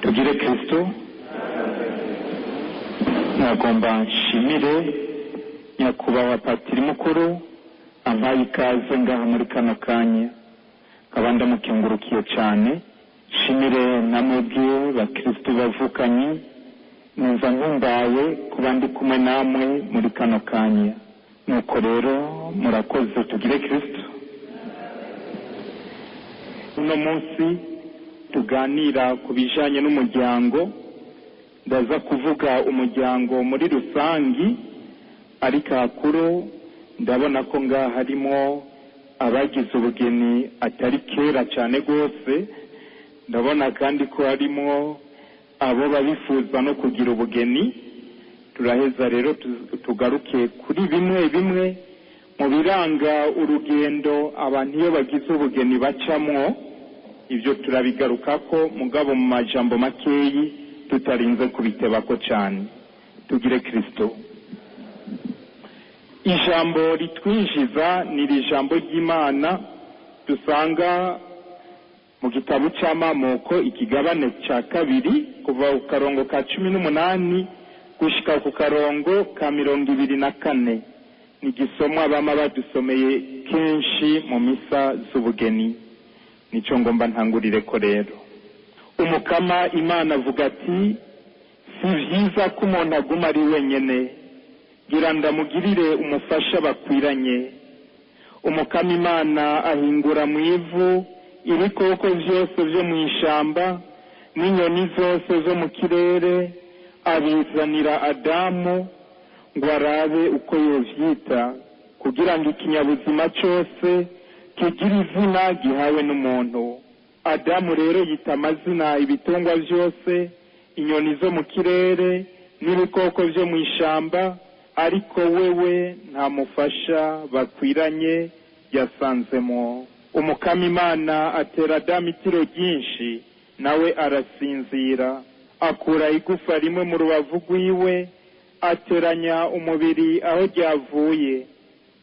tugire Kristo. Nagomba nshimire nyakubahwa patiri mukuru ampaye ikaze ngaha muri kano kanya, nkaba ndamukengurukiye cyane. Nshimire namubwiye bakristo bavukanye, numva nkumbaye kuba ndi kumwe namwe muri kano kanya. Nuko rero murakoze, tugire Kristo. Uno munsi tuganira ku bijanye n'umuryango. Ndaza kuvuga umuryango muri rusangi, ariko hakuru ndabona ko ngaha harimo abagize ubugeni atari kera cyane rwose. Ndabona kandi ko harimo abo babifuza no kugira ubugeni. Turaheza rero tugaruke kuri bimwe bimwe mu biranga urugendo abantu iyo bagize ubugeni bacamwo. Ibyo turabigarukako mugabo mu majambo makeyi tutarinze kubitebako cyane. Tugire Kristo. Ijambo ritwinjiza ni ijambo ry'Imana dusanga mu gitabo cy'Amamuko ikigabane cya 2 kuva ku karongo ka 18 gushika ku karongo ka 24. Ni gisomwa bama badusomeye kenshi mu misa z'ubugeni. Nico ngomba ntangurire ko rero. Umukama Imana avuga ati, si vyiza ko umuntu aguma ari wenyene, gira ndamugirire umufasha bakwiranye. Umukama Imana ahingura mu ivu ibikoko vyose vyo mu ishamba n'inyoni zose zo mu kirere, abizanira Adamu ngo arabe uko yovyita, kugira ngo ikinyabuzima cyose kigira izina gihawe n'umuntu. Adamu rero yita amazina ibitungwa vyose, inyoni zo mu kirere n'ibikoko vyo mu ishamba, ariko wewe nta mufasha bakwiranye yasanzemo. Umukama Imana atera Adamu itiro ryinshi, nawe arasinzira. Akura igufa rimwe mu rubavu rwiwe, ateranya umubiri aho ryavuye.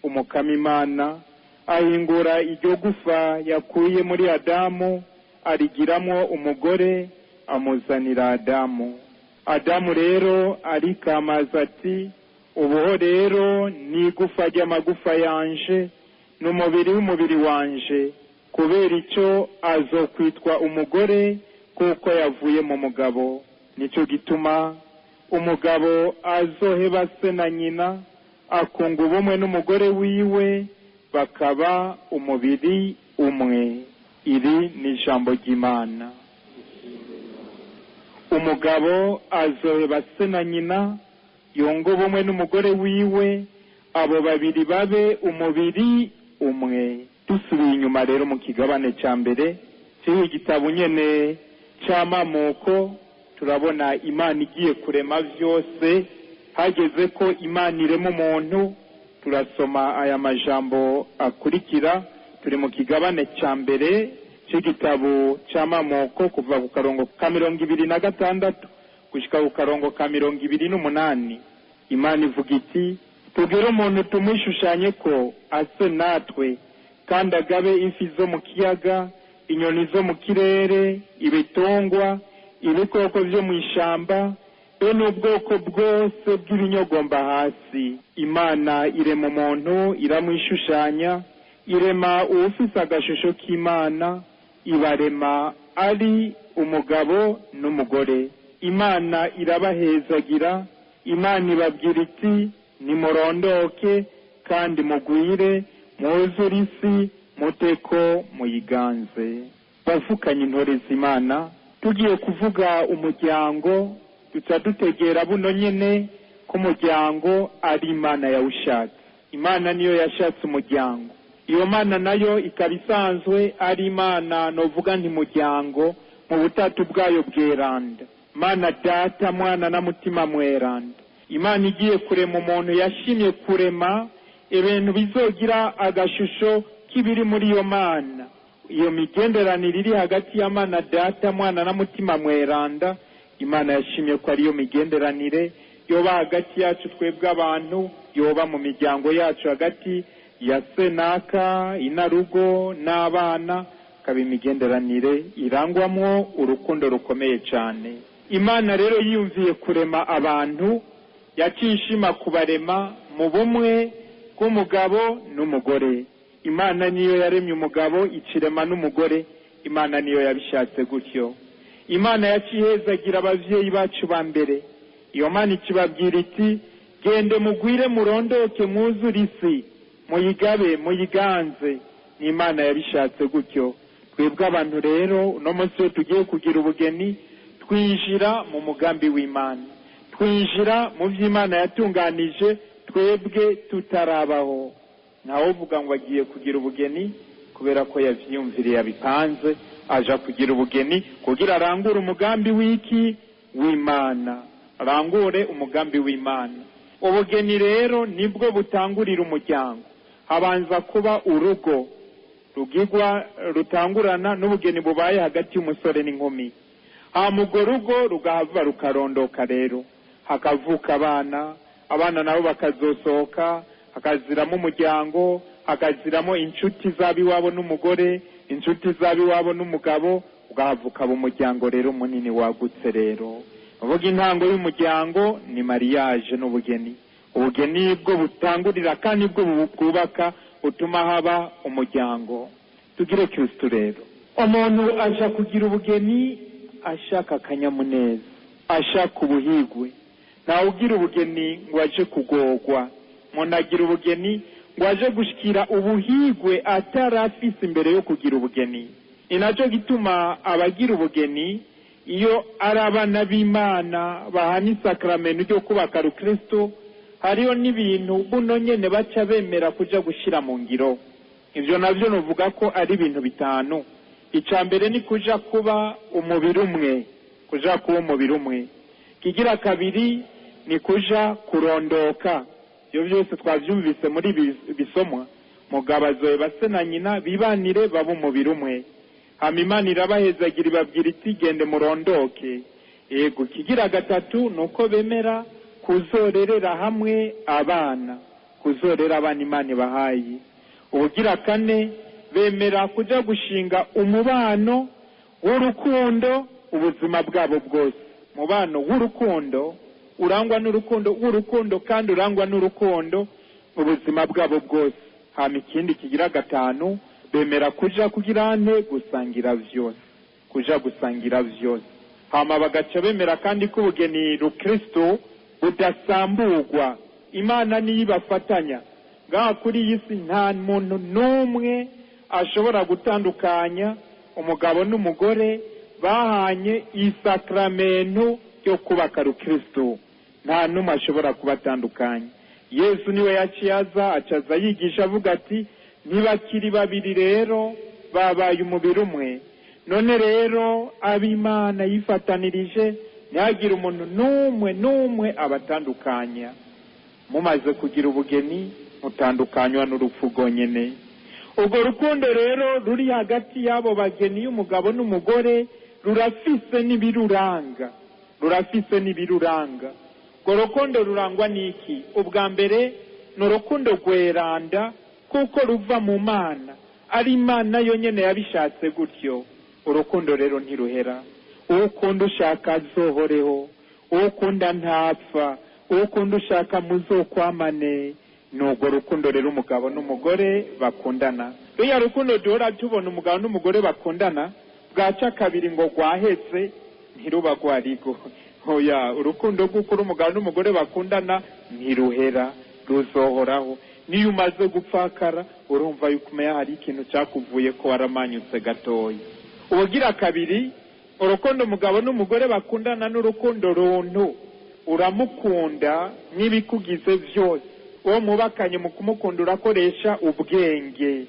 Umukama Imana ahingura iryo gufa yakuye muri Adamu, arigiramo umugore, amuzanira Adamu. Adamu rero arikamaza ati, ubuho rero ni igufa ry'amagufa yanje n'umubiri w'umubiri wanje, kubera icyo azokwitwa umugore kuko yavuye mu mugabo. Nico gituma umugabo azoheba se na nyina, akunga ubumwe n'umugore wiwe, bakaba umubiri umwe. Iri ni ijambo ry'Imana. Umugabo azoheba se na nyina, yunga ubumwe n'umugore wiwe, abo babiri babe umubiri umwe. Dusubiye inyuma rero mu kigabane cya mbere cy'iki gitabo nyene cy'Amamuko, turabona Imana igiye kurema vyose. Hageze ko Imana irema umuntu, turasoma aya majambo akurikira. Turi mu kigabane cya mbere cy'igitabo cy'Amamuko kuva ku karongo ka 26 gushika ku karongo ka 28. Imana ivuga iti, tugire umuntu tumwishushanye ko ase natwe, kandi agabe ifi zo mu kiyaga, inyoni zo mu kirere, ibitungwa, ibikoko vyo mu ishamba, be n'ubwoko bwose bw'ibinyogomba hasi. Imana irema umuntu, iramwishushanya, irema uwufise agashusho k'Imana, ibarema ari umugabo n'umugore. Imana irabahezagira. Imana ibabwira iti, nimurondoke kandi mugwire, mwuzure isi, muteko muyiganze. Bavukanye intore z'Imana, tugiye kuvuga umuryango, duca dutegera buno nyene ko umuryango ari Imana yawushatse. Imana niyo yashatse umuryango. Iyo Mana nayo ikaba isanzwe ari Imana novuga nti muryango mu butatu bwayo bweranda. Mana Data, Mwana na Mutima Mweranda. Imana igiye kurema umuntu yashimye kurema ibintu bizogira agashusho k'ibiri muri iyo mana, iyo migenderanire iri hagati ya Mana Data, Mwana na Mutima Mweranda. Imana yashimye ko ariyo migenderanire yoba hagati yacu twebwe abantu, yoba mu miryango yacu hagati ya senaka, inarugo n'abana, kaba imigenderanire irangwamwo urukundo rukomeye cyane. Imana rero yiyumviye kurema abantu, yakishima kubarema mu bumwe bw'umugabo n'umugore. Imana niyo yaremye umugabo ikirema n'umugore, Imana niyo yabishatse gutyo. Imana yacihezagira abavyeyi bacu ba mbere. Iyo Mana ikibabwira iti, gende mugwire murondoke mwuzure isi, muyigabe muyiganze. Ni Imana yabishatse gutyo. Twebwe abantu rero uno munsi tugiye kugira ubugeni, twinjira mu mugambi w'Imana, twinjira mu vy'Imana yatunganije twebwe tutarabaho. Ntawe uvuga ngo agiye kugira ubugeni kubera ko yavyiyumviriye yabipanze, aja kugira ubugeni kugira arangure umugambi w'Imana, arangure umugambi w'Imana. Ubugeni rero nibwo butangurira umuryango. Habanza kuba urugo rugigwa rutangurana n'ubugeni bubaye hagati y'umusore n'inkumi. Urwo rugo rugahava rukarondoka rero, hakavuka abana nabo bakazosohoka, hakaziramo umuryango, hakaziramo inshuti z'abiwabo n'umugore, inshuti z'abiwabo n'umugabo, ugahavuka umuryango rero munini wagutse rero. Uvuga intango y'umuryango ni mariage n'ubugeni. Ubugeni bwo butangurira kandi bwo bwubaka utuma haba umuryango. Tugire Kristo rero. Umuntu aja kugira ubugeni ashaka akanyamuneza, ashaka ubuhigwe. Ntawe ugira ubugeni ngo aje kugorwa. Umuntu agira ubugeni ngo aje gushikira ubuhigwe atarafise imbere yo kugira ubugeni. Inaco gituma abagira ubugeni iyo ari abana b'Imana bahana isakramento ryo kubaka Kristo, hariyo n'ibintu buno nyene baca bemera kuja gushira mu ngiro. Ivyo navyo novuga ko ari ibintu bitanu. Icambere ni kuja kuba umubiri umwe, kuja kuba umubiri umwe. Kigira kabiri ni kuja kurondoka. Iyo byose twavyumvise muri bisomwa, mugabo azoba se na nyina bibanire baba umubiri umwe. Hama Imana irabahezagira ibabwira iti gende murondoke. Yego. Kigira gatatu nuko bemera kuzorerera hamwe abana, kuzorera abana Imana bahaye. Ubugira kane bemera kuja gushinga umubano w'urukundo ubuzima bwabo bwose. Mubano w'urukundo urangwa n'urukundo kandi urangwa n'urukundo ubuzima bwabo bwose. Hama ikindi kigira gatanu bemera kuja kugira ante gusangira vyose, kuja gusangira vyose. Hama bagaca bemera kandi ko ubugeni rukristo budasamburwa. Imana niyo ibafatanya. Ngaha kuri iyi si nta muntu n'umwe ashobora gutandukanya umugabo n'umugore bahanye isakramento ryo kubaka Kristo. Nta n'umwe ashobora kubatandukanya. Yesu niwe yaciyaza acaza yigisha avuga ati, ntibakiri babiri rero babaye umubiri umwe. None rero ab'Imana yifatanirije ntihagire umuntu n'umwe abatandukanya. Mumaze kugira ubugeni mutandukanywa n'urupfu rwonyene. Ubwo rukundo rero ruri hagati y'abo bageni y'umugabo n'umugore rurafise n'ibiruranga, rurafise n'ibiruranga. Urwo rukundo rurangwa n'iki? Ubwa mbere ni urukundo rweranda kuko ruva mu Mana, ari Imana yonyene yabishatse gutyo. Urukundo rero ntiruhera. Uwo ukunda ushaka azohoreho, uwo ukunda ntapfa, uwo ukunda ushaka muzokwamane. Nubwo rukundo rero umugabo n'umugore bakundana. Iyo rukundo duhora tubona umugabo n'umugore bakundana, bwaca kabiri ngo gwahetse ntiruba gwarigo. Hoya, urukundo rw'ukuri umugabo n'umugore bakundana ntiruhera, ruzohoraho. Niyo umaze gupfakara urumva yuko hari ikintu cyakuvuye ko waramanyutse gatoya. Ubugira kabiri, urukundo umugabo n'umugore bakundana n'urukundo runtu. Uramukunda n'ibikugize byose. Uwo mubakanye mu kumukunda urakoresha ubwenge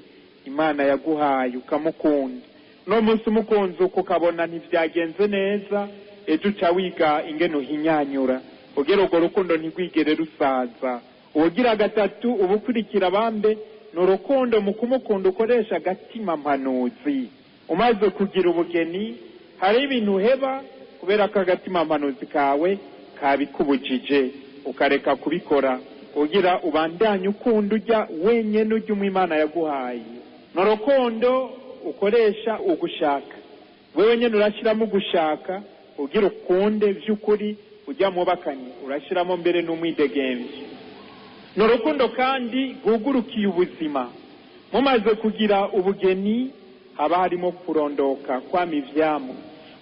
Imana yaguhaye ukamukunda. No munsi umukunzi ukabona ntivyagenze neza, ejo uca wiga ingene uhinyanyura kugira urwo rukundo ntigwigere rusaza. Ubugira gatatu ubukurikira abambe n'urukundo mu kumukunda ukoresha agatima mpanuzi. Umaze kugira ubugeni hari ibintu uheba kubera ko agatima mpanuzi kawe kabikubujije ukareka kubikora kugira ubandanye ukunda ujya wenyene ujya Imana yaguhaye. N'urukundo ukoresha ugushaka wewe nyene urashiramo gushaka ugira ukunde vy'ukuri ujya mubakanye urashiramo mbere n'umwidegemvye. N'urukundo kandi gugurukiye ubuzima. Mumaze kugira ubugeni haba harimo kurondoka kwama ivyamwa.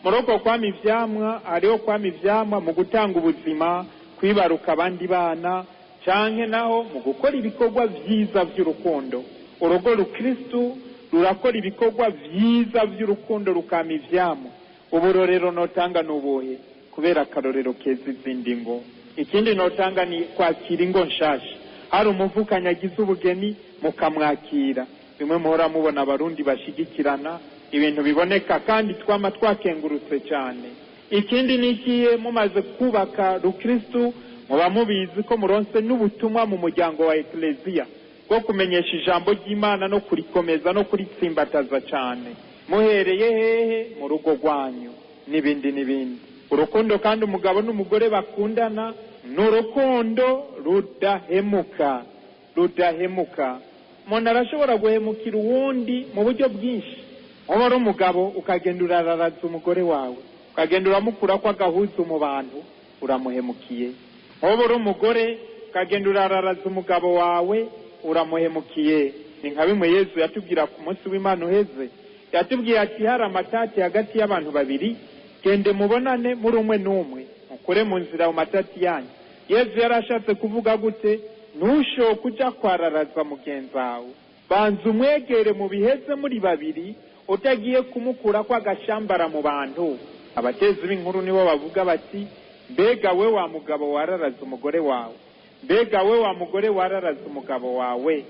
Muroko kwama ivyamwa hariho kwama ivyamwa mu gutanga ubuzima, kwibaruka abandi bana, canke naho mu gukora ibikorwa vyiza vy'urukundo. Urugo rukristu rurakora ibikorwa vyiza vy'urukundo rukama ivyamwa. Uburorero notanga nubuhe kubera akarorero keza izindi ngo. Ikindi notanga ni kwakira ingo nshasha. Hari umuvukanya agize ubugeni mukamwakira. Bimwe muhora mubona abarundi bashigikirana ibintu biboneka kandi twama twakengurutse cyane. Ikindi nikiye mumaze kubaka rukristu muba mubizi ko muronse n'ubutumwa mu muryango wa Ecclesia bwo kumenyesha ijambo ry'Imana no kurikomeza no kuritsimbataza cyane. Muhereye hehe mu rugo rwanyu n'ibindi. Urukundo kandi umugabo n'umugore bakundana n'urukundo rudahemuka. Umuntu arashobora guhemukira uwundi mu buryo bwinshi. Wowe ari umugabo ukagenda urararaza umugore wawe, ukagenda uramukura ko agahuzu mu bantu, uramuhemukiye. Wowe ari umugore ukagenda urararaza umugabo wawe, uramuhemukiye. Ni nka bimwe Yesu yatubwira ku munsi w'Imana uheze. Yatubwiye ati hari amatati hagati y'abantu babiri, gende mubonane muri umwe n'umwe, mukure mu nzira mu matati yanyu. Yesu yarashatse kuvuga gute? Ntushoke kuja kwararaza mugenzi wawe, banza umwegere mu biheze muri babiri, utagiye kumukura ko agashambara mu bantu. Abatezi b'inkuru nibo bavuga bati, mbega we wa mugabo wararaza umugore wawe, mbega we wa mugore wararaza umugabo wawe,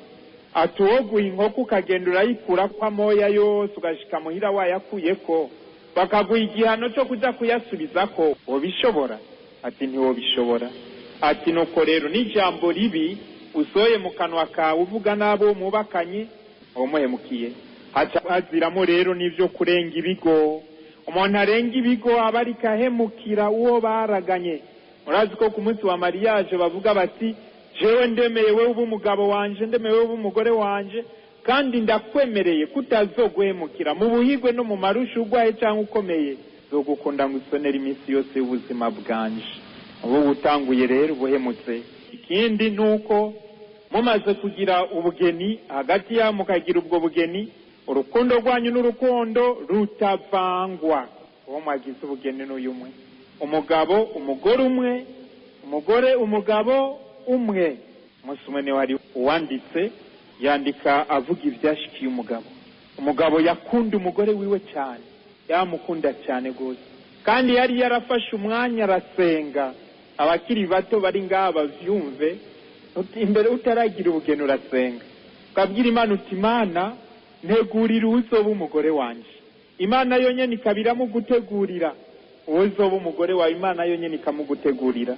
ati woguha inkoko ukagenda urayikura ko amoya yose ugashika muhira wayakuyeko, bakaguha igihano cyo kuja kuyasubizako, wobishobora? Ati ntiwobishobora. Ati nuko rero n'ijambo ribi usoye mu kanwa kawe uvuga nabo mubakanye umuhemukiye. Haziramo rero n'ivyo kurenga ibigo. Umuntu arenga ibigo aba ariko ahemukira uwo baraganye. Murazi ko ku munsi wa mariage bavuga bati, jewe ndemeye wewe uba umugabo wanje, ndemeye wewe uba umugore wanje, kandi ndakwemereye kutazoguhemukira mu buhigwe no mu marusha urwaye cyangwa ukomeye, zogukunda ngusonera iminsi yose y'ubuzima bwanje. Ubu butanguye rero buhemutse. Ikindi nuko mumaze kugira ubugeni hagati ya mukagira ubwo bugeni, urukundo rwanyu n'urukundo rutavangwa. Uwo mwagize ubugeni n'uyumwe, umugabo umugore umwe, umugore umugabo umwe. Musumwe ni wari uwanditse yandika avuga ibyashikiye umugabo. Umugabo yakunda umugore wiwe cyane, yamukunda cyane gose, kandi yari yarafashe umwanya arasenga. Abakiri bato bari ngaha bavyumve, imbere utaragira ubugeni urasenga, ukabwira Imana uti, Imana ntegurira uzoba umugore wanje. Imana yonyene ikabiramo gutegurira uzoba umugore wawe, Imana yonyene ikamugutegurira.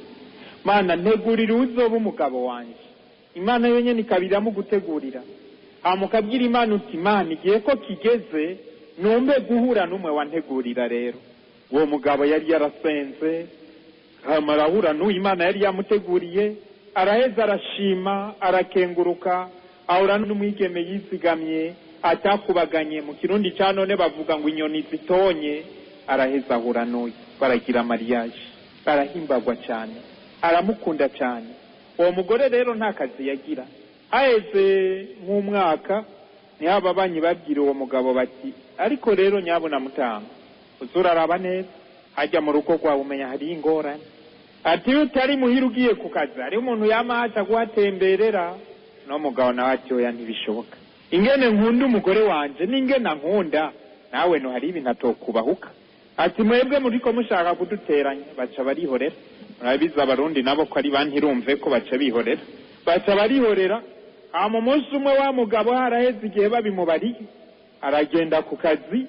Mana ntegurira uzoba umugabo wanje, Imana yonyene ikabiramo gutegurira. Mukabwira Imana uti, Imana igihe ko kigeze numbe guhura n'umwe wantegurira. Rero uwo mugabo yari yarasenze, marahura n'uwo Imana yari yamuteguriye, araheza arashima, arakenguruka, ahura n'umwigeme yizigamye atakubaganye. Mu Kirundi cya none bavuga ngo inyoni zitonye. Araheza ahura n'uwo, baragira mariage, arahimbagwa cyane, aramukunda cyane. Uwo mugore rero nta kazi yagira. Haheze nk'umwaka niho ababanyi babwira uwo mugabo bati, ariko rero nyabuna mutanga uzuraraba neza, hajya mu rugo rwawe umenya hari ingorane. Ati utari muhira ugiye ku kazi hari umuntu yamahaca guhatemberera. No mugabo nawe ati oya ntibishoboka, ingene nkunda umugore wanje n'ingene nkunda nawe no hari ibintu atokubahuka. Ati mwebwe muriko mushaka kuduteranya. Baca barihorera. Murabiza abarundi nabo ko ari bantirumve ko baca bihorera, baca barihorera. Mu munsi umwe wa mugabo haraheze igihe babimubariye, aragenda ku kazi,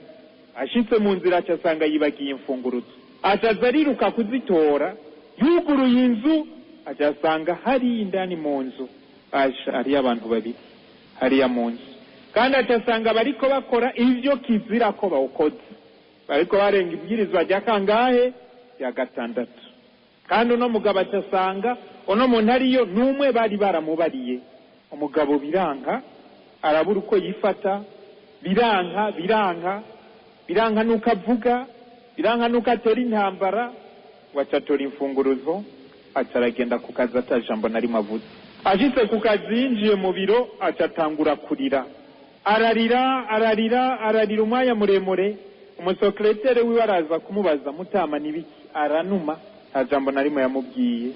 ashitse mu nzira acasanga yibagiye imfunguruzo. Acaza ariruka kuzitora, yuguruye inzu acasanga hari indani mu nzu ari abantu babiri. hariya mu nzu, kandi atasanga bariko bakora ivyo kizira ko bawukoze, bariko barenga ibwirizwa rya kangahe ya gatandatu. Kandi uno mugabo atasanga uno muntu ariyo n'umwe bari baramubariye. Umugabo biranka, arabura uko yifata, biranka nuko avuga, biranka nuko atera intambara, wacatora imfunguruzo, acaragenda ku kazi atajambo nari mavuze. Ashitse ku kazi yinjiye mu biro, acatangura kurira, ararira umwanya muremure. Umusekretere wiwe araza kumubaza, mutama nibiki? Aranuma, nta jambo nari yamubwiye.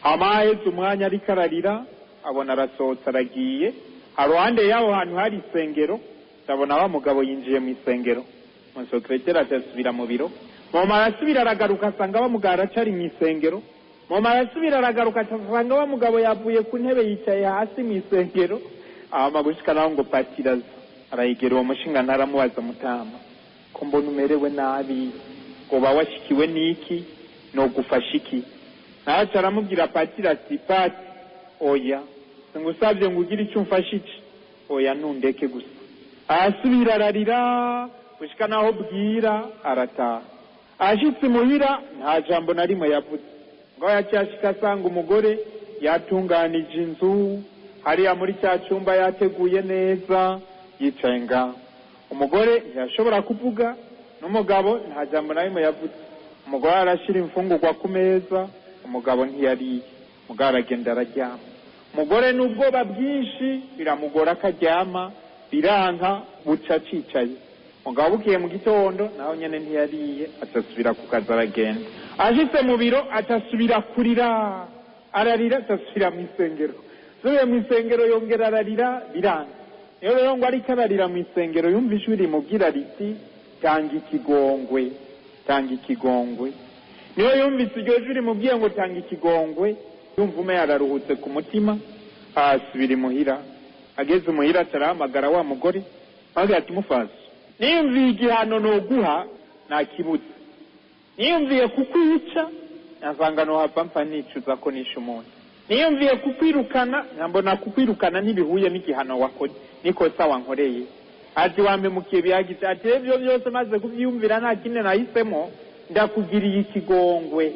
Amaheze umwanya ariko ararira, abona arasohotse aragiye. Haruhande yaho hantu hari isengero, ndabona wa mugabo yinjiye mu isengero. Umusekretere atasubira mu biro, mama arasubira aragaruka, asanga wa mugabo aracari mu isengero. Mama arasubira aragaruka, asanga wa mugabo yavuye ku ntebe yicaye hasi mu isengero. Gushika naho ngo patiraza arayigera uwo mushinga ntaramubaza, mutama ko mbona umerewe nabi, ngo washikiwe niki, no gufasha iki? Naho aramubwira patira ati, pati oya ngusabye ngo ugire icyo umfasha iki, oya nundeke gusa. Asubira ararira gushika naho bwira arataha. Ashitse muhira nta jambo na rimwe yavuze. Ngo yacyashika asanga umugore yatunganije inzu hariya muri cya cyumba, yateguye neza, yicaye ngaho. Umugore ntiyashobora kuvuga, n'umugabo nta jambo na rimwe yavuze. Umugore arashira imfungurwa ku meza, umugabo ntiyariye. Umugabo aragenda araryama. Umugore n'ubwoba bwinshi biramugora akaryama, biranka, buca cicaye. Umugabo bukiye mu gitondo naho nyene ntiyariye, atasubira ku kazi aragenda. Ashitse mu biro atasubira kurira, ararira, atasubira mu isengero. Subiye mu isengero yongera ararira, biranka. Iyo rero ngo ariko ararira mu isengero, yumva ijwi rimubwira riti, tanga ikigongwe, tanga ikigongwe. Niyo yumvise iryo jwi rimubwiye ngo tanga ikigongwe, yumva ume yararuhutse ku mutima, asubira imuhira. Ageze imuhira atarahamagara wa mugore, agira ati, mufaso, niyumviye igihano noguha nakibuze, niyumviye kukwica nasanga nohava mpfa nicuza ko nishe umuntu, niyumviye kukwirukana nkambona kukwirukana ntibihuye n'igihano wakoze, nikosa wankoreye. Ati wampemukiye bihagize, ati ibyo byose maze kubyiyumvira nta kindi nahisemo, ndakugiriye ikigongwe.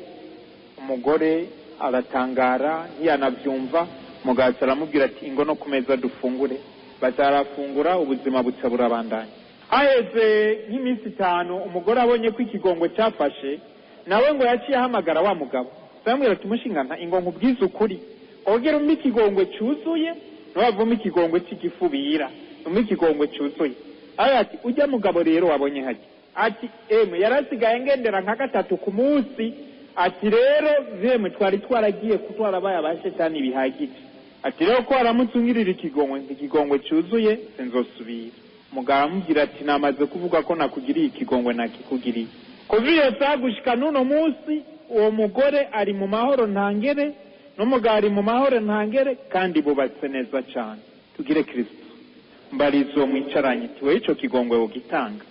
Umugore aratangara ntiyanabyumva. Umugabo aramubwira ati, ingo no ku meza dufungure. Batarafungura, ubuzima buca burabandanya. Haheze nk'iminsi 5, umugore abonye ko ikigongwe cyafashe, nawe ngo yaciye ahamagara wa mugabo, aramubwira ati, mushingana, ingo nkubwize ukuri, ogera umpe ikigongwe cyuzuye, ntiwavamo ikigongwe cy'igifubira, umpe ikigongwe cyuzuye. Ati, ujya mugabo rero wabonye haje, ati yarasigaye ngendera nka 3 ku munsi. Ati rero twari twaragiye kutwara baya bashetani bihagije. Ati rero ko aramutsungirira ikigongwe cyuzuye sinzosubira. Umugabo amubwira ati, namaze kuvuga ko nakugiriye ikigongwe nakikugiriye. Kuviye sagushika nuno munsi uwo mugore ari mu mahoro ntangere, n'umugabo ari mu mahoro ntangere, kandi bubatse neza cyane. Tugire Kristo. Mbarizo mwicaranye, tiwe ico kigongwe ugitanga.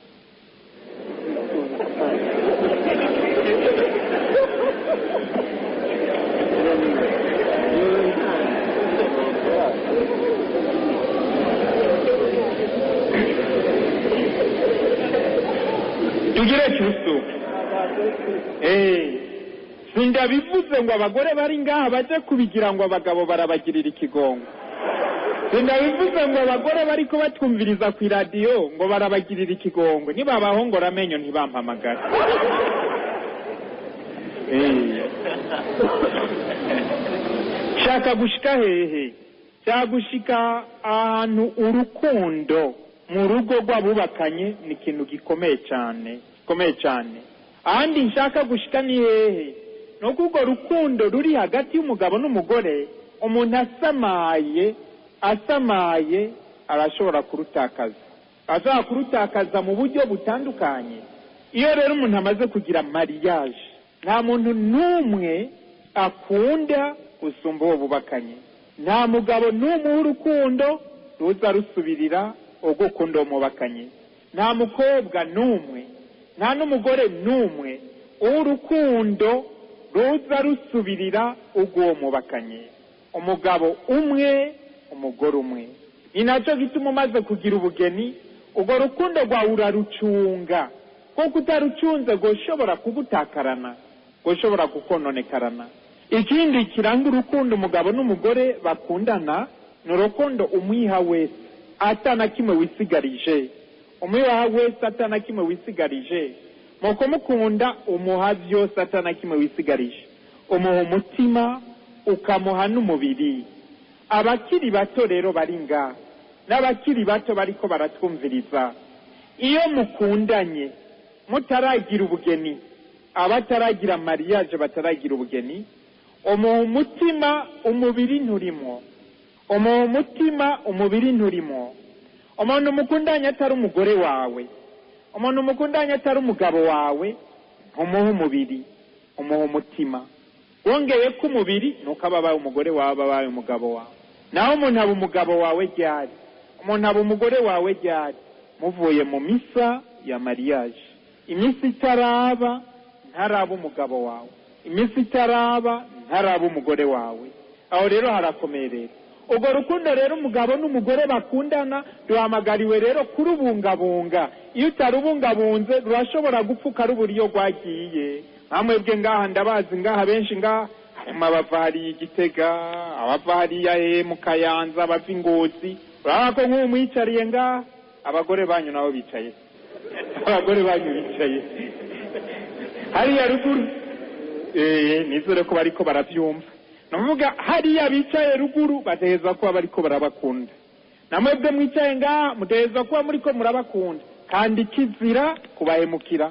Tugire Kristo. Sindabivuze ngo abagore bari ngaha baje kubigira ngo abagabo barabagirira ikigongo. Sindabivuze ngo abagore bariko batwumviriza ku radio ngo barabagirira ikigongo. Niba abahongora amenyo ntibampamagara. Shaka gushika hehe? Cyagushika ahantu urukundo mu rugo rw'abubakanye ni ikintu gikomeye cyane, gikomeye cyane. Ahandi nshaka gushika ni hehe? Nuko urwo rukundo ruri hagati y'umugabo n'umugore, umuntu asamaye arashobora kurutakaza. Ashobora kurutakaza mu buryo butandukanye. Iyo rero umuntu amaze kugira mariage, nta muntu n'umwe akunda gusumba uwo bubakanye. Nta mugabo n'umwe w'urukundo ruza rusubirira ugukunda uwo mubakanye. Nta mukobwa n'umwe, nta n'umugore n'umwe w'urukundo ruza rusubirira uwo mubakanye. Umugabo umwe, umugore umwe. ni nacyo gituma umaze kugira ubugeni urwo rukundo rwawe urarucunga, kuko utarucunze ngo ushobora kugutakarana, ngo ushobora kukononekarana. Ikindi kiranga urukundo umugabo n'umugore bakundana ni urukundo umwiha wese atana kimwe wisigarije, umwiha wese atana kimwe wisigarije. mu kumukunda umuha byose atana kimwe wisigarije, umuha umutima ukamuha n'umubiri. Abakiri bato rero bari ngaha n'abakiri bato bariko baratwumviriza, iyo mukundanye mutaragira ubugeni, abataragira mariage bataragira ubugeni, umuha umutima umubiri nturimo, umuha umutima umubiri nturimo. Umuntu mukundanye atari umugore wawe, umuntu mukundanye atari umugabo wawe, umuha umubiri, umuha umutima. Wongeye ko umubiri nuko ababaye umugore wawe, ababaye umugabo wawe. Naho umuntu aba umugabo wawe ryari, umuntu aba umugore wawe ryari, muvuye mu misa ya mariage. Imisi itaraba ntaraba umugabo wawe, imisi itaraba ntaraba umugore wawe. Aho rero harakomerera. Ubwo rukundo rero umugabo n'umugore bakundana duhamagariwe rero kurubungabunga. Iyo utarubungabunze rurashobora gupfuka ruburiyo rwagiye. Amwebwe ngaha ndabazi ngaha benshi ngaha harimo abava hariya Igitega, abava hariya mu Kayanza, abava Ingozi. Urabona ko nk'ubu mwicariye ngaha abagore banyu nabo bicaye, abagore banyu bicaye hariya ruguru. Nizere ko bariko baravyumva. Navuga hariya bicaye ruguru bateheza kuba bariko barabakunda, namwebwe mwicaye ngaha muteheza kuba muriko murabakunda, kandi kizira kubahemukira.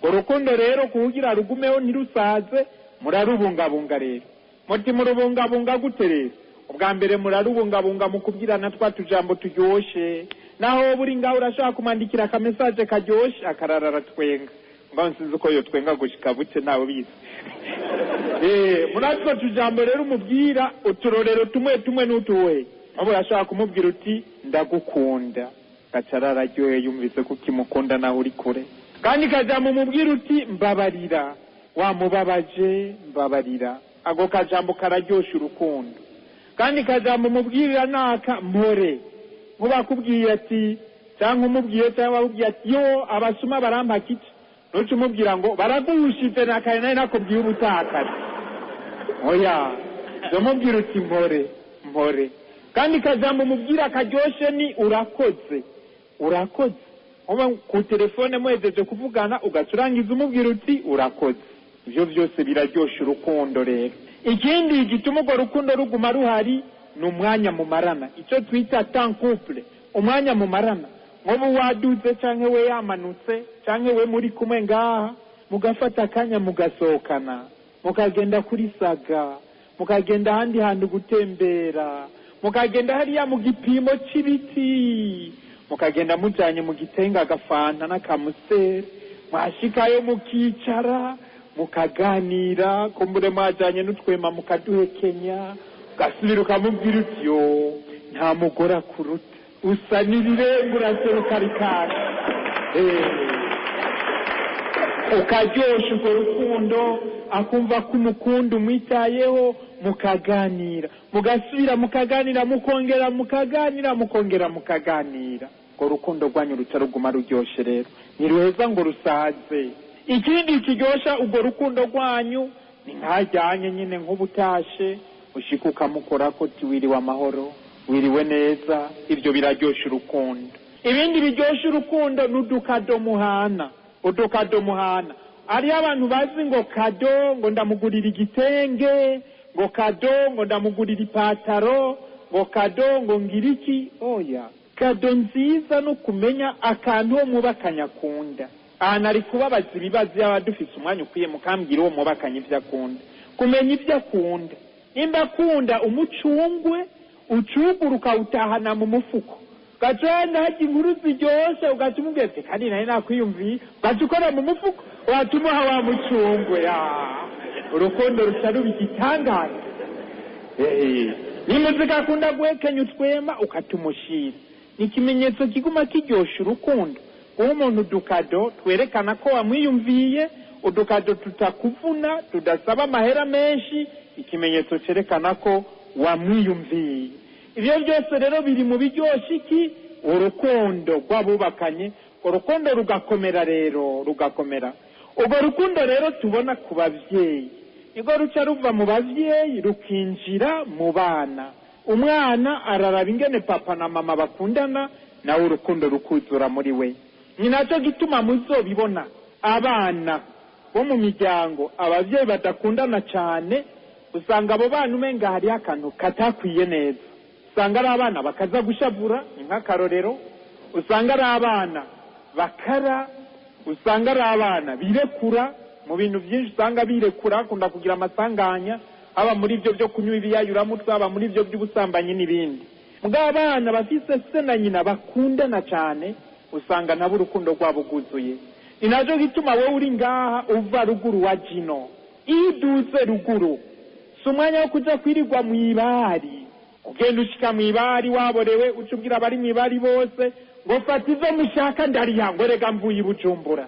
Ngo rukundo rero kugira rugumeho ntirusaze murarubungabunga rero. Muti murubungabunga gute rero? Ubwa mbere murarubungabunga mu kubwirana twa tujambo turyoshe. Naho buri ngaho urashaka kumandikira ka message karyoshe akararara twenga, ngo nsize uko yo twenga gushika buce nawe bizi. Muratwo tujambo rero umubwira uturorero tumwe tumwe n'utuwe. Abo urashaka kumubwira uti ndagukunda, gacarara ryoye yumvise ko kimukunda naho uri kure. Kandi kajambo mubwira uti mbabarira, wamubabaje mbabarira. Ago kajambo kararyosha urukundo. Kandi kajambo mubwirira naka mpore. Mubakubwiye ati cyangwa umubwiye cyangwa ubwiye ati yo abasuma barampakije, nuko umubwira ngo baraguhushije nakaye naye nakubwiye ubutakari. Oya, mubwira uti mpore mpore. Kandi kajambo mubwira karyoshe ni urakoze, urakoze. Oba ku telefone mwejeje kuvugana ugacurangiza umubwira uti urakoze. Ivyo byose biraryosha urukundo rero. Ikindi gituma urwo rukundo ruguma ruhari ni umwanya mumarana, icyo twita temps couple. Umwanya mumarana, nk'ubu waduze canke we yamanutse canke we muri kumwe ngaha, mugafata akanya mugasohokana, mukagenda kuri saga, mukagenda ahandi hantu gutembera, mukagenda hariya mu gipimo c'ibiti, mukagenda mujanye mu gitenga agafanta n'akamusere, mwashikayo mukicara mukaganira, kumbure mwajanye n'utwema mukaduhekenya, ugasubira ukamubwira uti yo nta mugore akuruta, usa n'irirenga uraseruka rikaka. Ukaryosha urwo rukundo, akumva ko umukunda umwitayeho, mukaganira, mugasubira mukaganira, mukongera mukaganira, mukongera mukaganira. Urwo rukundo rwanyu ruca ruguma ruryoshe rero, ntiruheza ngo rusaze. Ikindi kiryosha urwo rukundo rwanyu ni nkajyanye nyine nk'ubutashe ushika ukamukorako uti wiriwe amahoro, wiriwe neza. Ibyo biraryosha urukundo. Ibindi biryosha urukundo n'udukado muhana, udukado muhana. Ari abantu bazi ngo kado ngo ndamugurira igitenge, ngo kado ngo ndamugurira ipataro, ngo kado ngo ngiriki. Oya, kado nziza no kumenya akantu wo mubakanya akunda. Nari kubabaza ibibazo y'abadufise umwanya ukwiye mukambwira uwo mubakanya ivyo akunda, kumenya ivyo akunda. Nimba akunda umucungwe, ucuguruka utahana mu mufuko, gacenda haji inkuru ziryoshe ugatumubwira ati kandi naye nakwiyumviye, ugacukora mu mufuko watumuha wa mucungwe. Urukundo rusa ruba igitangaza. Nimuzika akunda guhekenya utwema ukatumushira, ni ikimenyetso kiguma kiryosha urukundo. Uwo muntu udukado twerekana ko wamwiyumviye, udukado tutakuvuna, tudasaba amahera menshi, ikimenyetso cerekana ko wamwiyumviye. ibyo byose rero biri mu biryoshye iki urukundo rw'abubakanye, urukundo rugakomera rero rugakomera. urwo rukundo rero tubona ku babyeyi niko ruca ruva mu babyeyi rukinjira mu bana. umwana araraba ingene papa na mama bakundana, nawe urukundo rukuzura muri we. ni nacyo gituma muzobibona abana bo mu miryango ababyeyi badakundana cyane, usanga abo bana umenga hariho akantu katakwiye neza. usanga ari abana bakaza gushavura, ni nk'akarorero. usanga ari abana bakara, usanga ari abana birekura mu bintu byinshi. usanga birekura, akunda kugira amasanganya, haba muri ibyo byo kunywa ibiyayuramutwe, haba muri ibyo by'ubusambanyi n'ibindi. mugabo abana bafise se na nyina bakundana cyane, usanga nabo urukundo rwabo rwuzuye. ni nacyo gituma wowe uri ngaha uva ruguru wa jino, iyo udutse ruguru si umwanya wo kuja kwirirwa mu ibari, ugenda ushika mu ibari waborewe, uca ubwira abari mu ibari bose ngo fata izo mushaka ndariya, ngo rega mvuye i Bujumbura.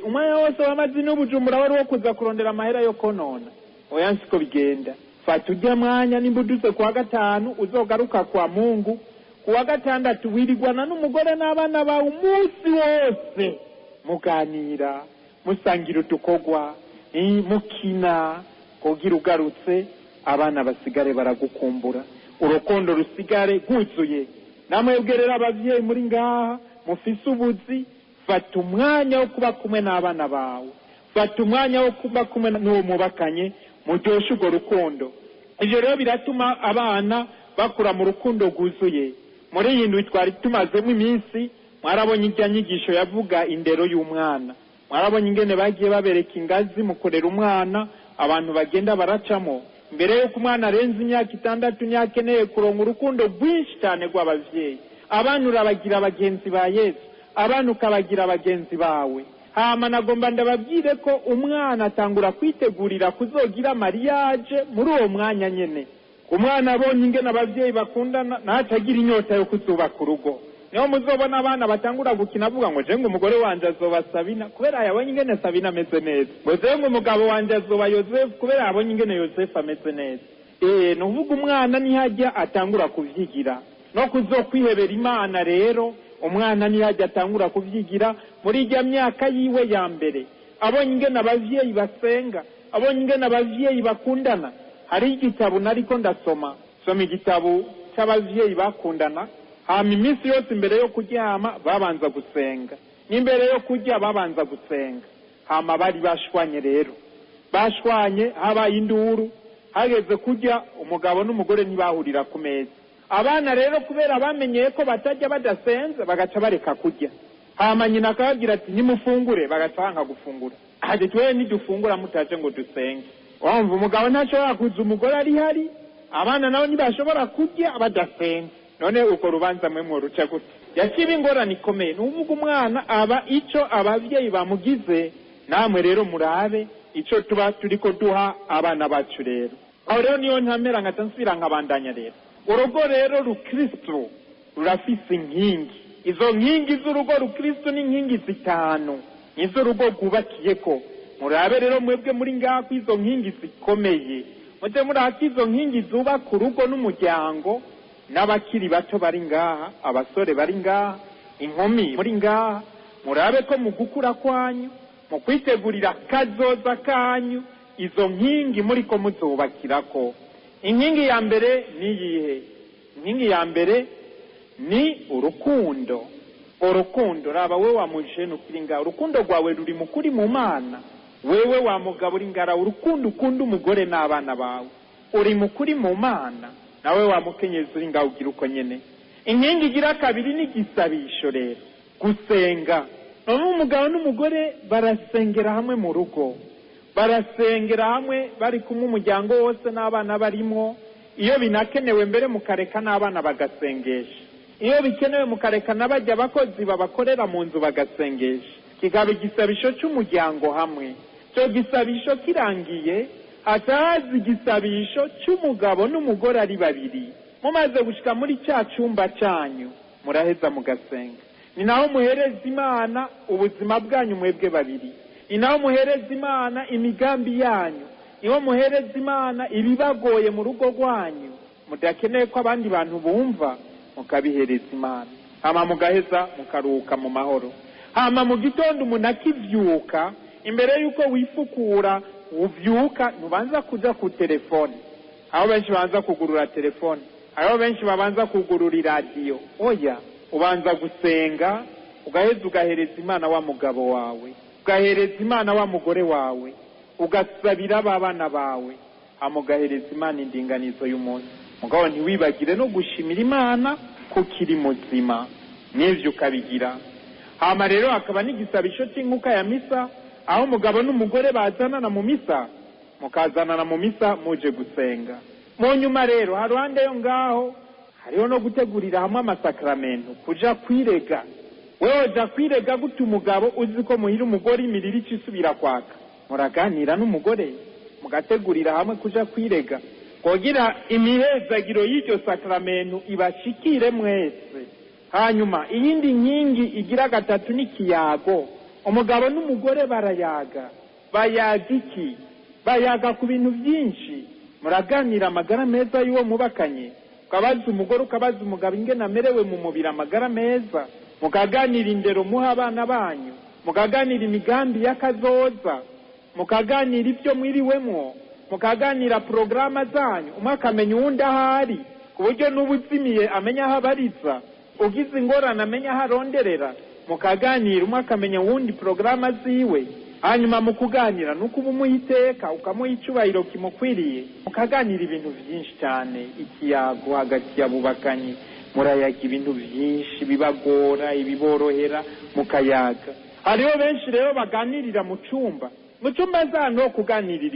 umwanya wose w'amazina y'Ubujumbura wari wo kuza kurondera amahera yo konona. oya siko bigenda. fata ujya mwanya, nimba udutse kuwa gatanu uzogaruka kwa Mungu, kuwa gatandatu wirirwana n'umugore n'abana bawe umunsi wose, muganira, musangira udukorwa, mukina, kugira ugarutse abana basigare baragukumbura, urukundo rusigare rwuzuye. namwebwe rero ababyeyi muri ngaha mufise ubuzi, fata umwanya wo kuba kumwe n'abana bawe, fata umwanya wo kuba kumwe n'uwo mubakanye, muryoshe urwo rukundo. ibyo rero biratuma abana bakura mu rukundo rwuzuye. muri iyi ndwi twari tumazemo iminsi, mwarabonye ijya nyigisho yavuga indero y'umwana, mwarabonye ingene bagiye babereka ingazi mu kurera umwana, abantu bagenda baracamo. mbere yuko umwana arenze imyaka 6 ntiyakeneye kuronka urukundo rwinshi cyane rw'abavyeyi. abana urabagira abagenzi ba Yesu, abana ukabagira abagenzi bawe. hama nagomba ndababwire ko umwana atangura kwitegurira kuzogira mariage muri uwo mwanya nyene. umwana abonye ingene abavyeyi bakundana ntacagira inyota yo kuzubaka urugo. niho muzobona abana batangura gukina avuga ngo jenga umugore wanje azoba Sabina kubera yabonye ingene Sabina ameze neza, ngo jenga umugabo wanje azoba Yosefu kubera yabonye ingene Yosefu ameze neza. nuvuga umwana nihajya atangura kuvyigira no kuzokwihebera Imana. rero umwana nihajya atangura kuvyigira muri ijya myaka yiwe ya mbere, abonye ingene abavyeyi basenga, abonye ingene abavyeyi bakundana. hari igitabo nariko ndasoma, soma igitabo cy'abavyeyi bakundana. hama iminsi yose imbere yo kuryama babanza gusenga, n'imbere yo kurya babanza gusenga. hama bari bashwanye rero, bashwanye, habaye induru, hageze kurya umugabo n'umugore ntibahurira ku meza. abana rero kubera bamenyeye ko batajya badasenze bagaca bareka kurya. hama nyina akababwira ati nimufungure, bagaca banga gufungura. ati twewe nidufungura mutaje ngo dusenge. wumva umugabo ntashobora kuza umugore ari hari, abana nabo ntibashobora kurya badasenze. none uko rubanza mwe mworuca gute? yaciba ingorane ikomeye. nuvuga umwana aba ico abavyeyi bamugize, namwe rero murabe ico tuba turiko duha abana bacu. rero aho rero niyo ntamera nkatansubira nkabandanya. rero urugo rero rukristo rurafise inkingi. izo nkingi z'urugo rukristo ni inkingi 5 iz'urugo rwubakiyeko. murabe rero mwebwe muri ngaha ko izo nkingi zikomeye, muje murako izo nkingi zubaka urugo n'umuryango. n'abakiri bato bari ngaha, abasore bari ngaha, inkumi muri ngaha, murabe ko mu gukura kwanyu, mu kwitegurira kazoza kanyu, izo nkingi muri ko muzubakirako. inkingi ya mbere ni iyihe? inkingi ya mbere ni urukundo. urukundo, raba we wa mujene ukiri ngaha, urukundo rwawe ruri mukuri mu Mana. wewe wa mugabo uri ngara, urukundo ukunda umugore n'abana bawe uri mukuri mu Mana. nawe wa mukenyezi uri ngaho ugira uko nyene. inkingi igira kabiri ni igisabisho. rero gusenga. none umugabo n'umugore barasengera hamwe mu rugo, barasengera hamwe bari kumwe umuryango wose n'abana barimwo. iyo binakenewe mbere mukareka n'abana bagasengesha, iyo bikenewe mukareka n'abajya abakozi babakorera mu nzu bagasengesha. kigaba igisabisho cy'umuryango hamwe. cyo gisabisho kirangiye, hatazi igisabisho cy'umugabo n'umugore ari babiri. mumaze gushika muri cya cyumba cyanyu, muraheza mugasenga. ni naho muhereza Imana ubuzima bwanyu mwebwe babiri. ni naho muhereza Imana imigambi yanyu. niho muhereza Imana ibibagoye mu rugo rwanyu. mudakeneye ko abandi bantu bumva, mukabihereza Imana, hama mugaheza mukaruhuka mu mahoro. Hama mu gitondo umuntu akivyuka, imbere yuko wifukura uvyuka, ntubanza kuja ku telefone. Aho benshi banza kugurura telefone, aho benshi babanza kugurura iradiyo. Oya, ubanza gusenga, ugaheza ugahereza Imana wa mugabo wawe, ugahereza Imana wa mugore wawe, ugasabira abana bawe, hama ugahereza Imana indinganizo y'umunsi. Mugabo ntiwibagire no gushimira Imana ko kiri muzima, n'ivyo ukabigira. Hama rero hakaba n'igisabisho c'inkuka ya misa, aho umugabo n'umugore bazanana mu misa, mukazanana mu misa muje gusenga. Mu nyuma rero haruhande yo ngaho hariho no gutegurira hamwe amasakramento, kuja kwirega. Wewe uja kwirega gute umugabo uzi ko muhira umugore imirire icisubira kwaka? Muraganira n'umugore mugategurira hamwe kuja kwirega, kugira imihezagiro y'iryo sakramento ibashikire mwese. Hanyuma iyindi nkingi igira gatatu n'ikiyago. Umugabo n'umugore barayaga. Bayaga iki? Bayaga ku bintu byinshi. Muraganira amagara meza y'uwo mubakanye, ukabaza umugore ukabaza umugabo ingene amerewe mu mubiri, amagara meza. Mukaganira indero muha abana banyu, mukaganira imigambi y'akazoza, mukaganira ibyo mwiriwemwo, mukaganira programa zanyu, umwe akamenya uwundi ahari, ku buryo n'ubuzimiye amenya aho abariza, ugize ingorane amenya aho aronderera. Mukaganira umwe akamenya uwundi programa ziwe. Hanyuma mu kuganira nuko umuha iteka, ukamuha icubahiro kimukwiriye. Mukaganira ibintu byinshi cyane, ikiyago hagati y'abubakanye. Murayaga ibintu byinshi bibagora, ibiborohera, mukayaga. Hariho benshi rero baganirira mu cyumba zano kuganirira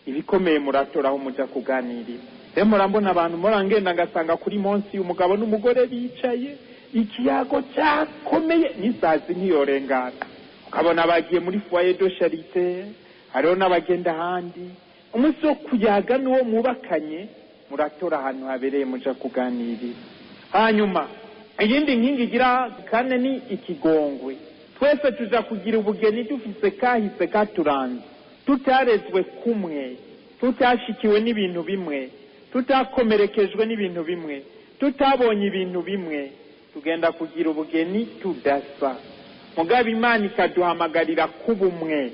ibikomeye muratoraho muja kuganirira. Rero murambona abantu murangenda ngasanga kuri monsi y'umugabo n'umugore bicaye, ikiyago cyakomeye n'isazi ntiyorengana. Ukabona bagiye muri foyer de charité, hariho n'abagenda ahandi. Umunsi wo kuyaga n'uwo mubakanye, muratora ahantu habereye muja kuganirira. Hanyuma iyindi nkingi igira kane ni ikigongwe. Twese tuja kugira ubugeni dufise kahise katuranze, tutarezwe kumwe, tutashikiwe n'ibintu bimwe, tutakomerekejwe n'ibintu bimwe, tutabonye ibintu bimwe, tugenda kugira ubugeni tudasa. Mugabo Imana ikaduhamagarira kubumwe.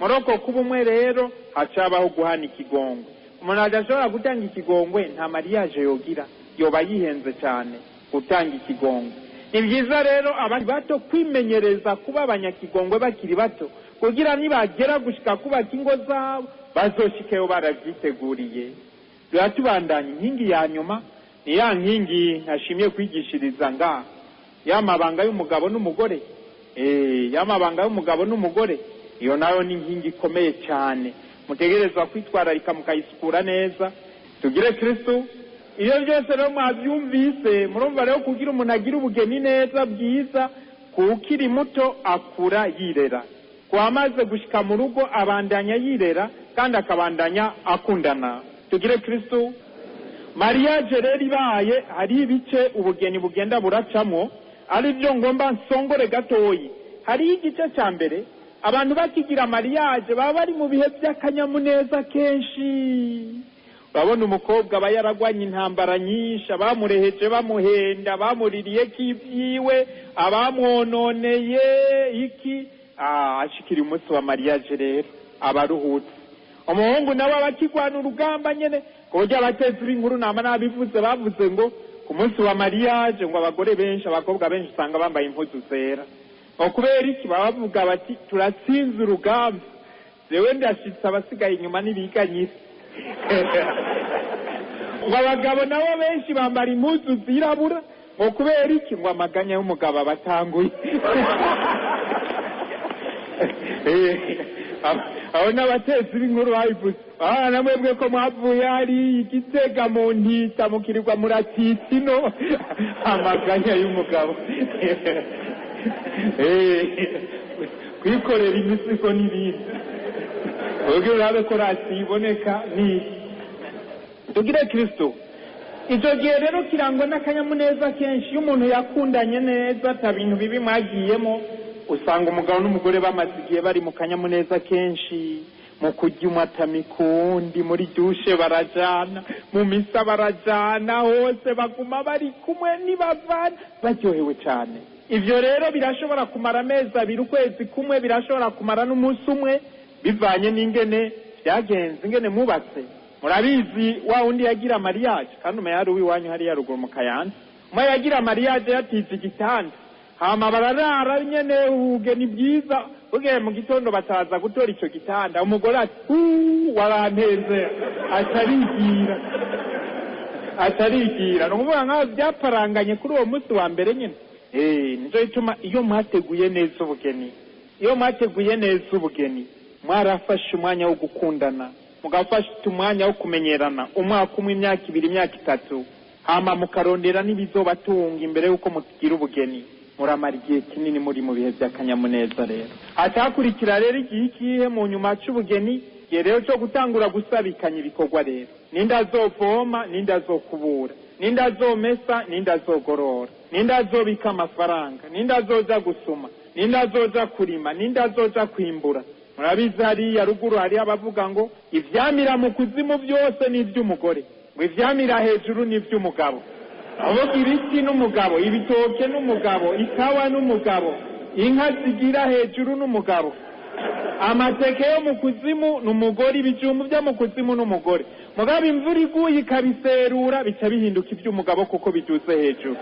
Muroko kubumwe rero hacabaho guhana ikigongwe. Umuntu adashobora gutanga ikigongwe nta mariage yogira, yoba yihenze cyane gutanga ikigongwe. Ni byiza rero abandi bato kwimenyereza kuba abanyakigongwe bakiri bato, kugira nibagera gushika kubaka ingo zabo bazoshikeyo baravyiteguriye. Turatubandanya inkingi ya nyuma ni ya nkingi ntashimiye kwigishiriza ngaha, y'amabanga y'umugabo n'umugore. Y'amabanga y'umugabo n'umugore, iyo nayo ni inkingi ikomeye cyane. Mutegerezwa kwitwararika mukayisukura neza. Tugire Kristo. Iyo byose rero mwabyumvise, murumva rero kugira umuntu agira ubugeni neza bwiza, kukiri muto akura yirera, kwamaze gushika mu rugo abandanya yirera kandi akabandanya akundana. Tugire Kristo. Mariage rero ibaye hari ibice ubugeni bugenda buracamo, ari byo ngomba nsongore gatoyi. Hari igice cya mbere abantu bakigira mariage baba bari mu bihe by'akanyamuneza kenshi. Babona umukobwa aba yaragwanye intambara nyinshi, abamureheje bamuhenda, bamuririye k'ibyiwe, abamwononeye iki. Ashikira umunsi wa mariage rero abaruhutse. Umuhungu nawe abakigwana urugamba nyene, kujya abatezi b'inkuru nama nabivuze, bavuze ngo ku munsi wa mariage ngo abagore benshi, abakobwa benshi usanga bambaye impuzu zera. Okubera iki? Bavuga bati turatsinze urugamba. Jewe ndashitse abasigaye inyuma n'ibiganyise. Ngo abagabo nabo benshi bambara impuzu zirabura. Okubera iki? Ngo amaganya y'umugabo abatanguye. Aho n'abatezi b'inkuru babivuze, namwebwe ko mwavuye hari Igitega mu Ntita mukirirwa muratitsino, amaganya y'umugabo. Kwikorera imisigo n'ibindi. Ubwo urabe ko rasi iboneka ni. Tugire Kristo. Icyo gihe rero kirangwa n'akanyamuneza kenshi. Iyo umuntu yakundanye neza atabintu bibi mwagiyemo, usanga umugabo n'umugore bamaze igihe bari mu kanyamuneza kenshi. mu kurya umatamikundi muri dushe barajana mu misa barajana hose baguma bari kumwe nibavana baryohewe cyane. Ivyo rero birashobora kumara amezi abiri, ukwezi kumwe, birashobora kumara n'umunsi umwe bivanye n'ingene byagenze, ingene mubatse. Murabizi wa undi yagira mariage kandi umuyari w'iwanyu hari yaruguru mu Kayanza, umwe yagira mariage yatize igitanda hama bararara nyene ubugeni bwiza, bugeye mu gitondo bataza gutora ico gitanda, umugore ati waranteze atarigira n'uvuga nkaho byaparanganye kuri uwo munsi wa mbere nyene. Nico ituma iyo mwateguye neza ubugeni mwarafashe umwanya wo gukundana, mugafasha umwanya wo kumenyerana umwaka umwe, imyaka ibiri, imyaka itatu, hama mukarondera n'ibizobatunga imbere yuko mugira ubugeni, muramara igihe kinini muri mu bihe by'akanyamuneza. Rero atakurikira rero igihe ikihe mu nyuma c'ubugeni, igihe rero cyo gutangura gusabikanya ibikorwa. Rero ninde azovoma, ninde azokubura, ninde azomesa, ninde azogorora, ninde azobika amafaranga, ninde azoja gusuma, ninde azoja kurima, ninde azoja kwimbura. Murabizi hariya ruguru hari abavuga ngo ivyamira mu kuzimu byose ni ivy'umugore, ngo ivyamira hejuru ni ivy'umugabo. Avuga ibiti n'umugabo, ibitoke n'umugabo, ikawa n'umugabo, inka zigira hejuru n'umugabo, amateke yo mu kuzimu n'umugore, ibijumbu byo mu kuzimu n'umugore. Mugabo imvura iguye ikabiserura bica bihinduka iby'umugabo kuko biduze hejuru.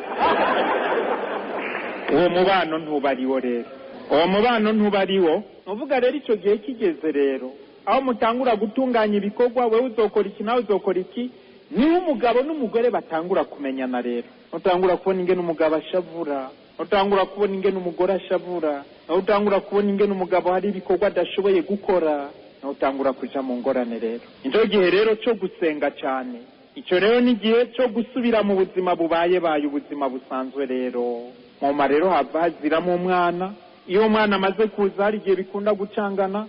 Uwo mubano ntubariwo rero, uwo mubano ntubariwo. Nuvuga rero ico gihe kigeze rero aho mutangura gutunganya ibikorwa, wewe uzokora iki nawe uzokora iki, niho umugabo n'umugore batangura kumenyana. Rero utangura kubona ingene umugabo ashavura, utangura kubona ingene umugore ashavura, utangura kubona ingene umugabo hari ibikorwa adashoboye gukora, utangura kuja mu ngorane. Rero ico gihe rero cyo gusenga cyane, ico rero ni gihe cyo gusubira mu buzima bubaye ubuzima busanzwe. Rero muma rero hava haziramo umwana. Iyo umwana amaze kuza hari igihe bikunda gucangana,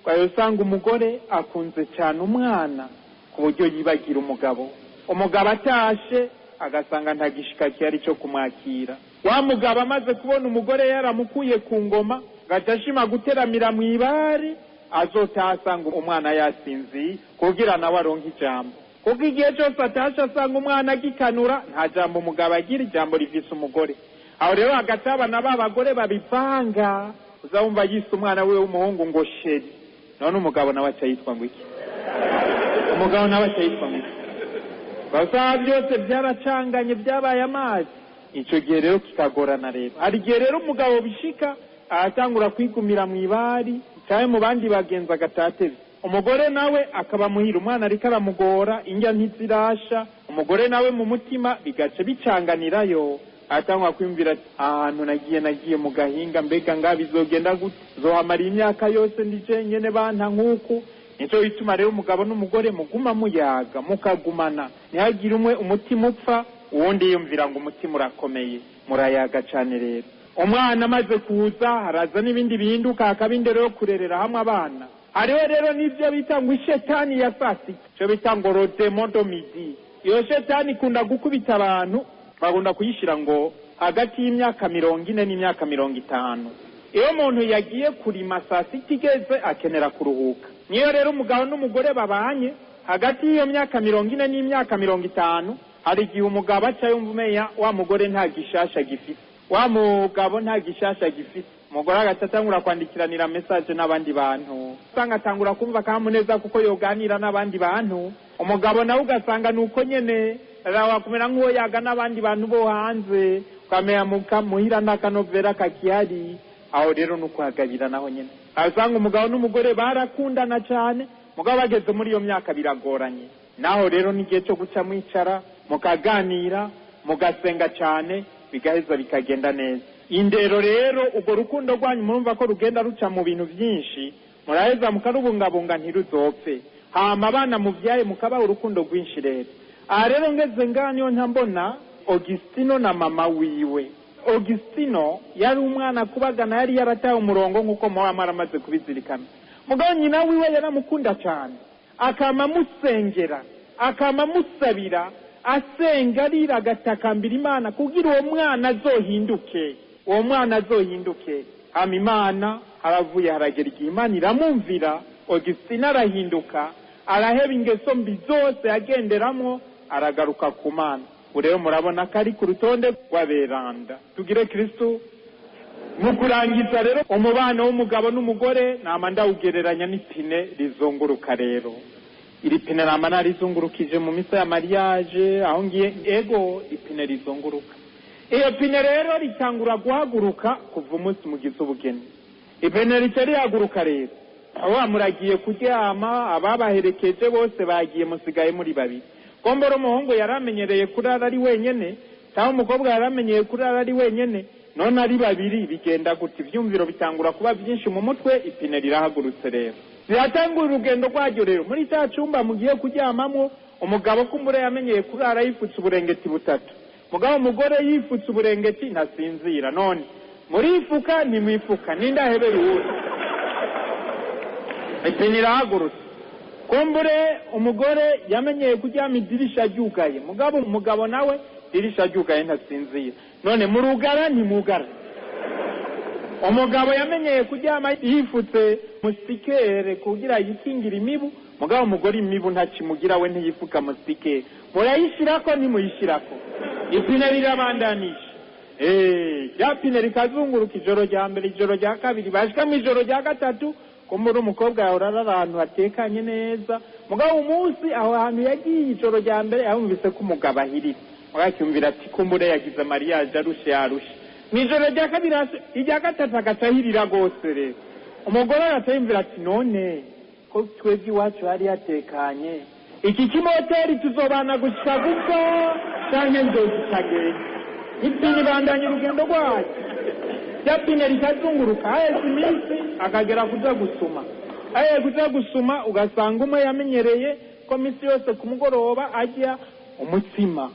kwayo usanga umugore akunze cyane umwana ku buryo yibagira umugabo. Umugabo atashe agasanga ntagishika cyari cyo kumwakira. Wa mugabo amaze kubona umugore yaramukuye ku ngoma, gatashima guteramira mu ibari, azotasanga umwana yasinzi kugira nawe aronke ijambo. Kuko igihe cyose atashe asanga umwana agikanura, nta jambo umugabo agira, ijambo rivise umugore. Aho rero hagati abana b'abagore babivanga, uzabumva yise umwana we w'umuhungu ngo sheri, none umugabo nawe acayitwa ngo iki? Umugabo nawe acayitwa ngo iki? Basa byose byaracanganye byabaye amazi. Ico gihe rero kikagorana. Rero hari igihe rero umugabo bishika atangura kwigumira mu ibari cyane mu bandi bagenza gatatebe, umugore nawe akaba muhira, umwana ariko aramugora, indya ntizirasha, umugore nawe mu mutima bigace bicanganirayo. Atangwa kwimvira ahantu nagiye mu gahinga, mbega ngabizogenda gute, zohamara imyaka yose ndije nyene banta nkuko. Nico bituma rero umugabo n'umugore muguma muyaga, mukagumana, ntihagire umwe umutima upfa uwundi yumvira ngo umutima urakomeye, murayaga cyane. Rero umwana amaze kuza haraza n'ibindi bihinduka, akabinde rero kurerera hamwe abana. Hariho rero n'ivyo bita ngo ishetani ya sasi, cyo bita ngo rodemondo midi. Iyo shetani ikunda gukubita abantu, bagunda kuyishira ngo hagati y'imyaka 40 n'imyaka 50. Iyo umuntu yagiye kurima saa sita igeze akenera kuruhuka. Niyo rero umugabo n'umugore babanye hagati y'iyo myaka 40 n'imyaka 50, hari igihe umugabo aca yumva umeya wa mugore nta gishasha gifite, wa mugabo nta gishasha gifite. Umugore agatatangura kwandikiranira message n'abandi bantu, usanga atangura kumva kamuneza kuko yoganira n'abandi bantu. Umugabo nawe ugasanga nuko nyene rawa kumera nk'uwo yaga n'abandi bantu bo hanze, ukamenya muhira n'akanovera kakihari. Aho rero nuko hagabira naho nyene asanga umugabo n'umugore barakundana cyane, mugabo bageze muri iyo myaka biragoranye. Naho rero n'igihe cyo guca mwicara mukaganira, mugasenga cyane, bigaheza bikagenda neza. Indero rero ubwo rukundo rwanyu murumva ko rugenda ruca mu bintu byinshi, muraheza mukarubungabunga ntiruzopfe, hama abana muvyaye mukabaha urukundo rwinshi. Rero aha rero ngeze ngani yo ntambona Augustino na mama wiwe. Augustino yari umwana kubagana, yari yarataye umurongo nk'uko muhamara amaze kubizirikana. Mugabo nyina wiwe yaramukunda cyane, akama musengera, akama musabira, asenga arira agatakambira Imana kugira uwo mwana azohinduke, uwo mwana azohinduke. Hama Imana haravuye haragera igihe Imana iramumvira, Augustin arahinduka, araheba ingeso mbi zose yagenderamo, aragaruka ku Mana. Rero murabona ko ari ku rutonde rw'aberanda. Tugire Kristo. Mu kurangiza rero umubano w'umugabo n'umugore nama ndawugereranya n'ipine rizunguruka rero. Iri pine nama narizungurukije mu misa ya mariage, aho ngiye ego ipine rizunguruka. Iyo pine rero ritangura guhaguruka kuva umunsi mugize ubugeni. Ipine ritari haguruka rero, aho muragiye kuryama, ababaherekeje bose bagiye musigaye muri babiri. Kombora umuhungu yaramenyereye kurara ari wenyene, cyangwa umukobwa yaramenyereye kurara ari wenyene, none ari babiri bigenda gute? Ivyumviro bitangura kuba byinshi mu mutwe, ipine rirahagurutse rero. Ziratangura urugendo rwajyo rero. Muri cya cyumba mugiye kuryamamo, umugabo kumbure yamenyeye kurara yifutse uburengeti butatu. Mugabo umugore yifutse uburengeti ntasinzira. None murifuka nimwifuka, nindahebera uwo. Ipine irahagurutse. Kumbure umugore yamenyeye kuryama idirisha ryugaye, mugabo umugabo nawe idirisha ryugaye ntasinzira. None murugara ntimugara. Umugabo yamenyeye kuryama yifutse musikere kugira yikingira imibu, mugabo umugore imibu ntakimugira, we ntiyifuka musikere. Murayishirako ntimuyishirako. Ipine rirabandanisha. Ya pine rikazunguruka ijoro rya mbere, ijoro rya kabiri, bashika mu ijoro rya gatatu. Kumbura umukobwa yahorara ahantu hatekanye neza, mugabo umunsi aho hantu yagiye ijoro rya mbere yumvise ko umugabo ahirira. Mwacyumvira ati kumbure yagize mariage arushe. Nijoro rya kabiri irya gatatu agatahirira gose rero. Umugore aratayimvira ati none ko twebwe iwacu hari yatekanye, iki kimoteri tuzobana gushika gupfa canke nzozitagenda. Ipine bandanye urugendo rwayo. Yapine rikazunguruka, aheze iminsi akagera kuja gusuma. Kuja gusuma ugasanga umwe yamenyereye ko misi yose ku mugoroba ajya umutsima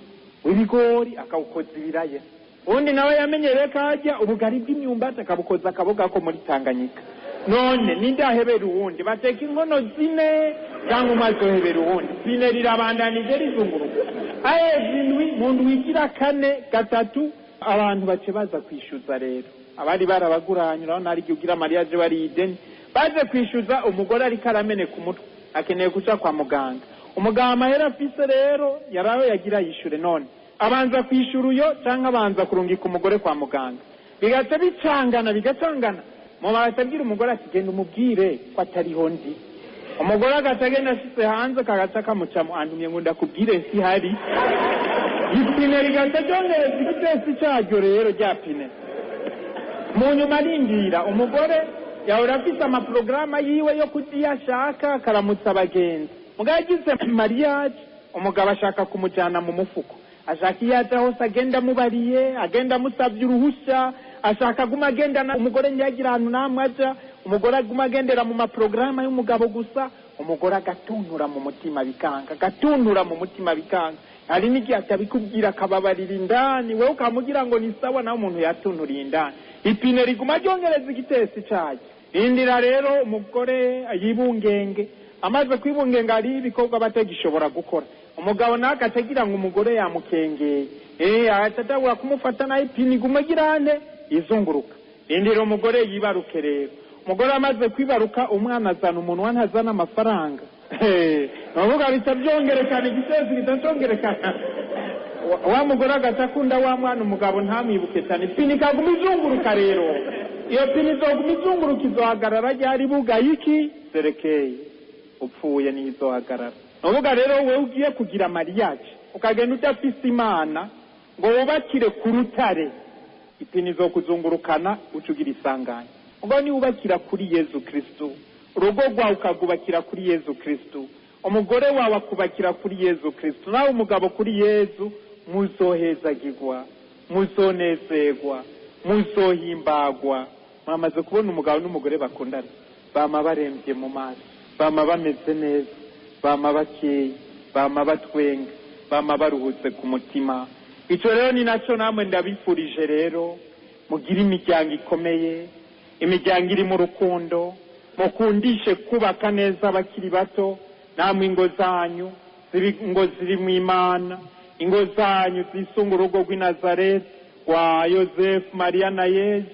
w'ibigori akawukoza ibiraya. Undi nawe yamenyereye ko ajya ubugari bw'imyumbati akabukoza akaboga ko muri Tanganyika. None nindahebera uwundi, bateka inkono zine cyangwa umazohebera uwundi. Pine rirabandanije rizunguruka. Indwi mu ndwi igira kane gatatu abantu bace baza kwishyuza rero. Abari barabaguranye urabona ari ugira mariage bari ideni, baje kwishyuza umugore ariko aramene ku mutwe, akeneye kuja kwa muganga. Umuganga amahera afise rero yarawe yagira yishure. None abanza kwishura uyo cyangwa abanza kurungika umugore kwa muganga, bigaca bicangana. Mu batabwira umugore ati genda umubwire ko atariho ndi. Umugore agatagenda ashitse hanze kagaca kamucamo, antumye ngo ndakubwire si hari. Ipine rigaca ryongereza igitesi cyaryo rero rya pine. Mu nyuma arindira umugore yahora afite amaprograma yiwe yo kudiyashaka akaramutsa abagenzi. Mugabo agize mariage, umugabo ashaka kumujyana mu mufuko, ashaka iyaja hose agenda mubariye, agenda musabye uruhushya, ashaka guma agendana umugore ntiyagira ahantu namwe aja, umugore aguma agendera mu maprograma y'umugabo gusa. Umugore agatuntura mu mutima bikanga. Hari n'igihe atabikubwira akababarira indani, wewe ukamugira ngo ni sawa, nawe umuntu yatunturiye indani. Ipine riguma ryongereza igitesi cyayo. Indira rero umugore yibungenge, amaze kwibungenga ari ibikorwa batagishobora gukora. Umugabo nawe akagira ngo umugore yamukengeye, atatagura kumufata nayo ipine iguma girane izunguruka. Indira umugore yibaruke rero. Umugore amaze kwibaruka, umwana azana umunwa ntazana amafaranga. Navuga bitabyongerekana igitesi kitazongerekana. Wa mugore agatakunda wa mwana, umugabo ntamwibuke cyane. Ipine ikaguma izunguruka rero. Iyo pine izoguma izunguruka izohagarara ryari bugaye iki serekeye upfuye n'izohagarara. Navuga rero wewe ugiye kugira mariage ukagenda udafise Imana ngo wubakire ku rutare, ipine izokuzungurukana ucugira isanganya. Ubwo ni ubakira kuri Yesu Kristo, urugo rwawe ukagubakira kuri Yesu Kristo, umugore wawe akubakira kuri Yesu Kristo, nawe umugabo kuri Yesu, muzohezagirwa, muzonezerwa, muzohimbagwa. Mwamaze kubona umugabo n'umugore bakundana, bama barembye mu maso, bama bameze neza, bama bakeye, bama batwenga, bama baruhutse ku mutima. Icyo rero ni nacyo namwe ndabifurije rero, mugira imiryango ikomeye, imiryango iri mu rukundo, mukundishe kubaka neza abakiri bato. Namwe ingo zanyu ziri mu Imana, ingo zanyu zisunga urugo rw'i Nazareti wa Yosefu, Mariya na Yesu,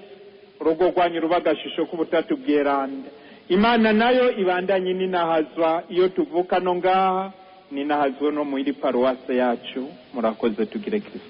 urugo rwanyu ruba agashusho k'ubutatu bweranda. Imana nayo ibandanye ninahazwa iyo tuvuka no ngaha, ninahazwa no muri paruwase yacu. Murakoze, tugire Kristo.